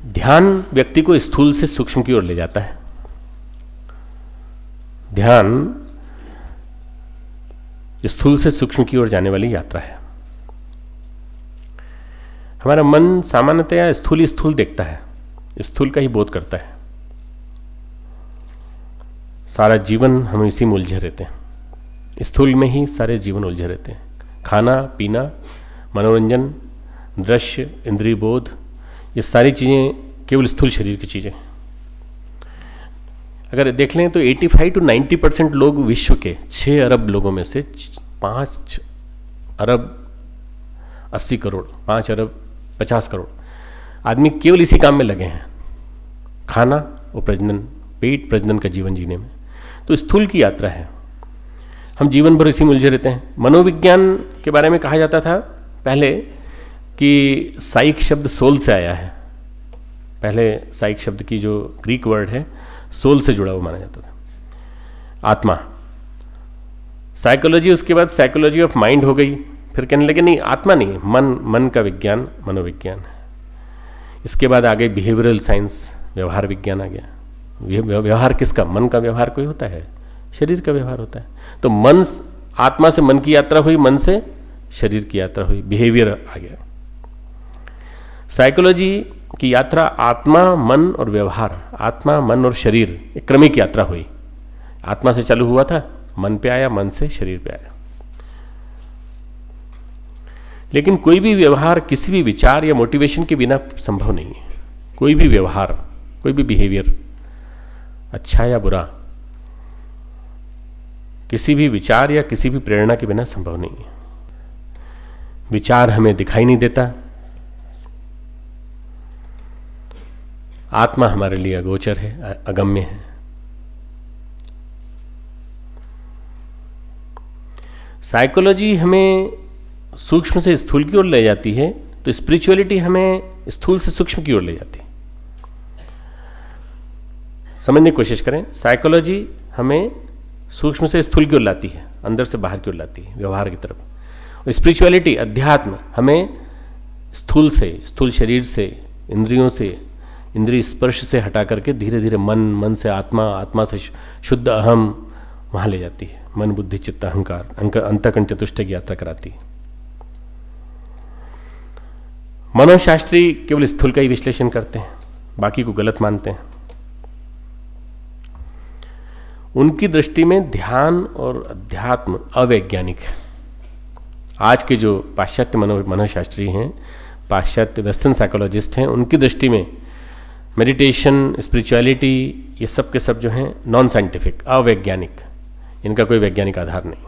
ध्यान व्यक्ति को स्थूल से सूक्ष्म की ओर ले जाता है। ध्यान स्थूल से सूक्ष्म की ओर जाने वाली यात्रा है। हमारा मन सामान्यतया स्थूल ही स्थूल देखता है, स्थूल का ही बोध करता है। सारा जीवन हम इसी में उलझे रहते हैं, स्थूल में ही सारे जीवन उलझे रहते हैं। खाना पीना, मनोरंजन, दृश्य, इंद्रिय बोध, ये सारी चीज़ें केवल स्थूल शरीर की चीज़ें। अगर देख लें तो 85 to 90% लोग विश्व के 6 अरब लोगों में से 5 अरब 80 करोड़, 5 अरब 50 करोड़ आदमी केवल इसी काम में लगे हैं, खाना और प्रजनन, पेट प्रजनन का जीवन जीने में। तो स्थूल की यात्रा है, हम जीवन भर इसी में उलझे रहते हैं। मनोविज्ञान के बारे में कहा जाता था पहले कि साइक शब्द सोल से आया है। पहले साइक शब्द की जो ग्रीक वर्ड है सोल से जुड़ा हुआ माना जाता था, आत्मा। साइकोलॉजी, उसके बाद साइकोलॉजी ऑफ माइंड हो गई, फिर कहने लगे नहीं आत्मा नहीं, मन का विज्ञान मनोविज्ञान है। इसके बाद आगे बिहेवियरल साइंस, व्यवहार विज्ञान आ गया। व्यवहार किसका? मन का व्यवहार कोई होता है, शरीर का व्यवहार होता है। तो मन, आत्मा से मन की यात्रा हुई, मन से शरीर की यात्रा हुई, बिहेवियर आ गया। साइकोलॉजी की यात्रा आत्मा, मन और व्यवहार, आत्मा मन और शरीर, एक क्रमिक यात्रा हुई। आत्मा से चालू हुआ था, मन पे आया, मन से शरीर पे आया। लेकिन कोई भी व्यवहार किसी भी विचार या मोटिवेशन के बिना संभव नहीं है। कोई भी व्यवहार, कोई भी बिहेवियर, अच्छा या बुरा, किसी भी विचार या किसी भी प्रेरणा के बिना संभव नहीं है। विचार हमें दिखाई नहीं देता, आत्मा हमारे लिए अगोचर है, अगम्य है। साइकोलॉजी हमें सूक्ष्म से स्थूल की ओर ले जाती है, तो स्पिरिचुअलिटी हमें स्थूल से सूक्ष्म की ओर ले जाती है। समझने की कोशिश करें, साइकोलॉजी हमें सूक्ष्म से स्थूल की ओर लाती है, अंदर से बाहर की ओर लाती है, व्यवहार की तरफ। और स्पिरिचुअलिटी, अध्यात्म, हमें स्थूल से, स्थूल शरीर से, इंद्रियों से, इंद्रिय स्पर्श से हटा करके धीरे धीरे मन, मन से आत्मा, आत्मा से शुद्ध अहम वहां ले जाती है। मन बुद्धि चित्त अहंकार, अंतःकरण चतुष्टय की यात्रा कराती है। मनोशास्त्री केवल स्थूल का ही विश्लेषण करते हैं, बाकी को गलत मानते हैं। उनकी दृष्टि में ध्यान और अध्यात्म अवैज्ञानिक है। आज के जो पाश्चात्य मनोशास्त्री हैं, पाश्चात्य वेस्टर्न साइकोलॉजिस्ट हैं, उनकी दृष्टि में मेडिटेशन, स्पिरिचुअलिटी, ये सब के सब जो हैं नॉन साइंटिफिक, अवैज्ञानिक, इनका कोई वैज्ञानिक आधार नहीं।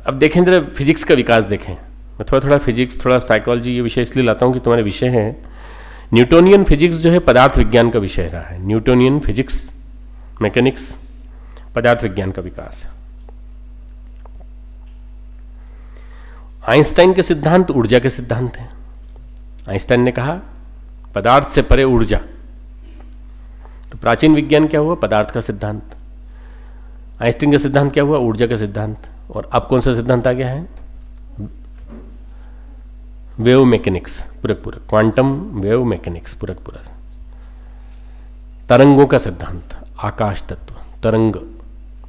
अब देखें जरा फिजिक्स का विकास देखें। मैं थोड़ा फिजिक्स, थोड़ा साइकोलॉजी, ये विषय इसलिए लाता हूं कि तुम्हारे विषय है। न्यूटोनियन फिजिक्स जो है पदार्थ विज्ञान का विषय रहा है। न्यूटोनियन फिजिक्स, मैकेनिक्स, पदार्थ विज्ञान का विकास है। आइंस्टाइन के सिद्धांत ऊर्जा के सिद्धांत हैं। आइंस्टाइन ने कहा पदार्थ से परे ऊर्जा, तो प्राचीन विज्ञान क्या हुआ? पदार्थ का सिद्धांत। आइंस्टाइन का सिद्धांत क्या हुआ? ऊर्जा का सिद्धांत। और अब कौन सा सिद्धांत आ गया है? वेव मैकेनिक्स, पूरक, क्वांटम वेव मैकेनिक्स, पूरक। तरंगों का सिद्धांत, आकाश तत्व,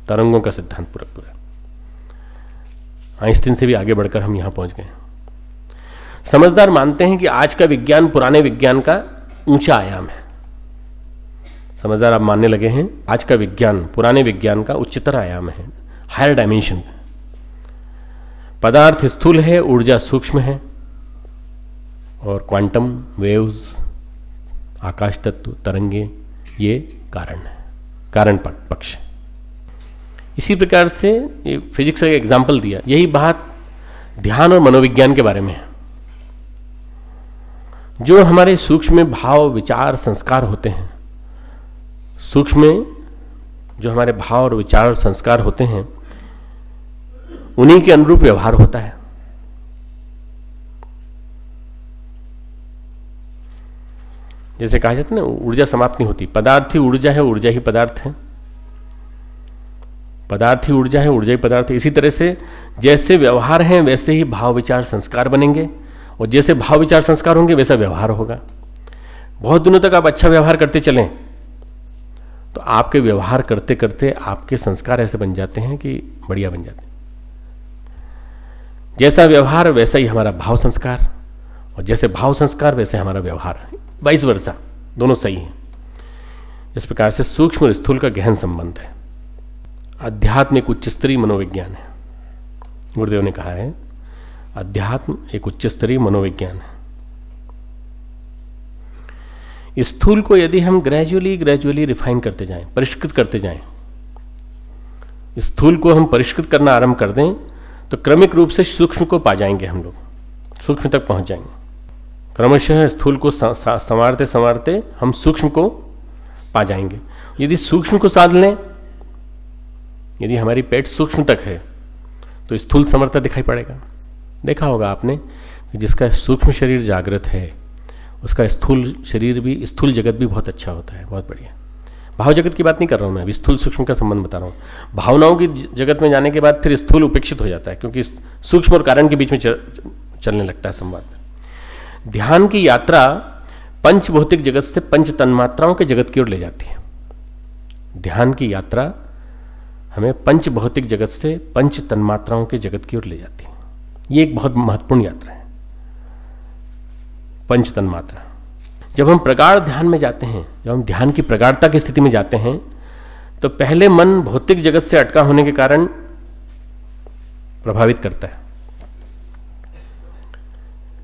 तरंगों का सिद्धांत, पूरक। आइंस्टीन से भी आगे बढ़कर हम यहां पहुंच गए। समझदार मानते हैं कि आज का विज्ञान पुराने विज्ञान का ऊंचा आयाम है। समझदार आप मानने लगे हैं आज का विज्ञान पुराने विज्ञान का उच्चतर आयाम है, हायर डायमेंशन। पदार्थ स्थूल है, ऊर्जा सूक्ष्म है, और क्वांटम वेव्स, आकाश तत्व, तरंगे, ये कारण है, कारण पक्ष। इसी प्रकार से ये फिजिक्स का एग्जाम्पल दिया। यही बात ध्यान और मनोविज्ञान के बारे में है। जो हमारे सूक्ष्म में भाव, विचार, संस्कार होते हैं, सूक्ष्म में जो हमारे भाव और विचार और संस्कार होते हैं, उन्हीं के अनुरूप व्यवहार होता है। जैसे कहा जाता है ना, ऊर्जा समाप्त नहीं होती। पदार्थ ही ऊर्जा है, ऊर्जा ही पदार्थ है। पदार्थ ही ऊर्जा है, ऊर्जा ही पदार्थ है। इसी तरह से जैसे व्यवहार हैं वैसे ही भाव, विचार, संस्कार बनेंगे, और जैसे भाव विचार संस्कार होंगे वैसा व्यवहार होगा। बहुत दिनों तक आप अच्छा व्यवहार करते चलें तो आपके व्यवहार करते करते आपके संस्कार ऐसे बन जाते हैं कि बढ़िया बन जाते हैं। जैसा व्यवहार वैसा ही हमारा भाव संस्कार, और जैसे भाव संस्कार वैसे हमारा व्यवहार, 22 वर्षा दोनों सही हैं। इस प्रकार से सूक्ष्म और स्थूल का गहन संबंध है। अध्यात्म एक उच्च स्तरीय मनोविज्ञान है। गुरुदेव ने कहा है अध्यात्म एक उच्च स्तरीय मनोविज्ञान है। स्थूल को यदि हम ग्रेजुअली रिफाइन करते जाएं, परिष्कृत करते जाएं, स्थूल को हम परिष्कृत करना आरंभ कर दें तो क्रमिक रूप से सूक्ष्म को पा जाएंगे, हम लोग सूक्ष्म तक पहुंच जाएंगे। क्रमशः स्थूल को संवारते संवारते हम सूक्ष्म को पा जाएंगे। यदि सूक्ष्म को साध लें, यदि हमारी पेट सूक्ष्म तक है तो स्थूल समर्था दिखाई पड़ेगा। देखा होगा आपने कि जिसका सूक्ष्म शरीर जागृत है उसका स्थूल शरीर भी, स्थूल जगत भी बहुत अच्छा होता है, बहुत बढ़िया। भाव जगत की बात नहीं कर रहा हूं मैं, अभी स्थूल सूक्ष्म का संबंध बता रहा हूं। भावनाओं की जगत में जाने के बाद फिर स्थूल उपेक्षित हो जाता है, क्योंकि सूक्ष्म और कारण के बीच में चलने लगता है संवाद। ध्यान की यात्रा पंच भौतिक जगत से पंच तन्मात्राओं के जगत की ओर ले जाती है। ध्यान की यात्रा हमें पंच भौतिक जगत से पंच तन्मात्राओं के जगत की ओर ले जाती है। ये एक बहुत महत्वपूर्ण यात्रा है, पंच तन्मात्रा। जब हम प्रगाढ़ ध्यान में जाते हैं, जब हम ध्यान की प्रगाढ़ता की स्थिति में जाते हैं, तो पहले मन भौतिक जगत से अटका होने के कारण प्रभावित करता है।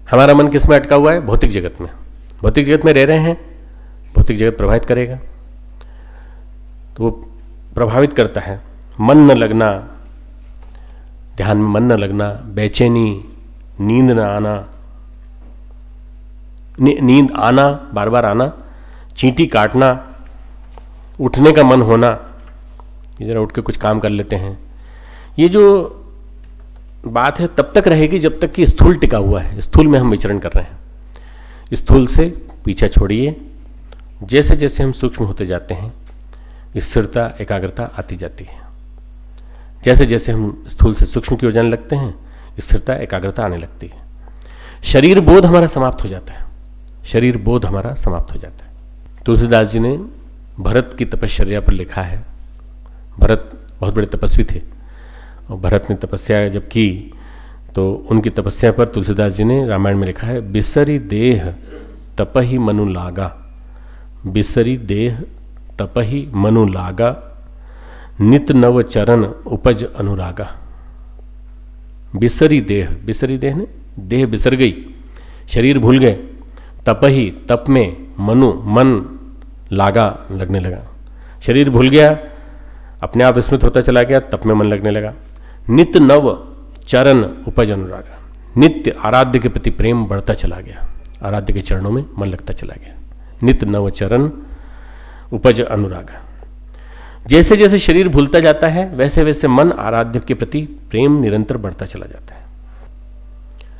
हमारा मन किस में अटका हुआ है? भौतिक जगत में। भौतिक जगत में रह रहे हैं, भौतिक जगत प्रभावित करेगा, तो वो प्रभावित करता है। मन न लगना, ध्यान में मन न लगना, बेचैनी, नींद न आना, नींद आना, बार बार आना, चींटी काटना, उठने का मन होना, जरा उठ के कुछ काम कर लेते हैं। ये जो बात है तब तक रहेगी जब तक कि स्थूल टिका हुआ है, स्थूल में हम विचरण कर रहे हैं। स्थूल से पीछा छोड़िए, जैसे जैसे हम सूक्ष्म होते जाते हैं स्थिरता एकाग्रता आती जाती है। जैसे जैसे हम स्थूल से सूक्ष्म की ओर जाने लगते हैं स्थिरता एकाग्रता आने लगती है। शरीर बोध हमारा समाप्त हो जाता है, शरीर बोध हमारा समाप्त हो जाता है। तुलसीदास जी ने भरत की तपश्चर्या पर लिखा है। भरत बहुत बड़े तपस्वी थे और भरत ने तपस्या जब की तो उनकी तपस्या पर तुलसीदास जी ने रामायण में लिखा है, बिसरी देह तपहि मनु लागा, बिसरी देह तपहि मनु लागा, नित नव चरण उपज अनुरागा। बिसरी देह, बिसरी देह ने देह बिसर गई, शरीर भूल गए, तपहि तप में, मनु मन लागा लगने लगा, शरीर भूल गया, अपने आप स्मृत होता चला गया, तप में मन लगने लगा। नित्य नव चरण उपज अनुरागा, नित्य आराध्य के प्रति प्रेम बढ़ता चला गया, आराध्य के चरणों में मन लगता चला गया। नित्य नव चरण उपज अनुरागा। जैसे जैसे शरीर भूलता जाता है वैसे वैसे मन आराध्य के प्रति प्रेम निरंतर बढ़ता चला जाता है।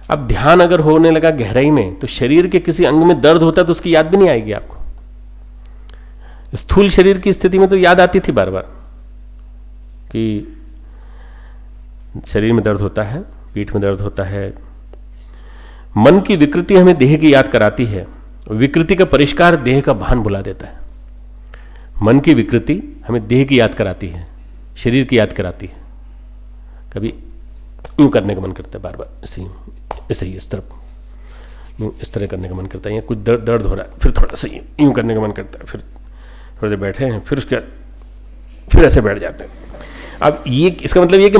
अब ध्यान अगर होने लगा गहराई में तो शरीर के किसी अंग में दर्द होता है तो उसकी याद भी नहीं आएगी आपको। स्थूल शरीर की स्थिति में तो याद आती थी बार बार कि शरीर में दर्द होता है, पीठ में दर्द होता है। मन की विकृति हमें देह की याद कराती है, विकृति का परिष्कार देह का भान भुला देता है। मन की विकृति हमें देह की याद कराती है, शरीर की याद कराती है। कभी यूं करने का मन करता है, बार बार ऐसे ही इस तरह करने का मन करता है, या कुछ दर्द हो रहा है, फिर थोड़ा सा यूं करने का मन करता है, फिर थोड़ी देर बैठे हैं, फिर उसके बाद फिर ऐसे बैठ जाते हैं। अब ये इसका मतलब ये कि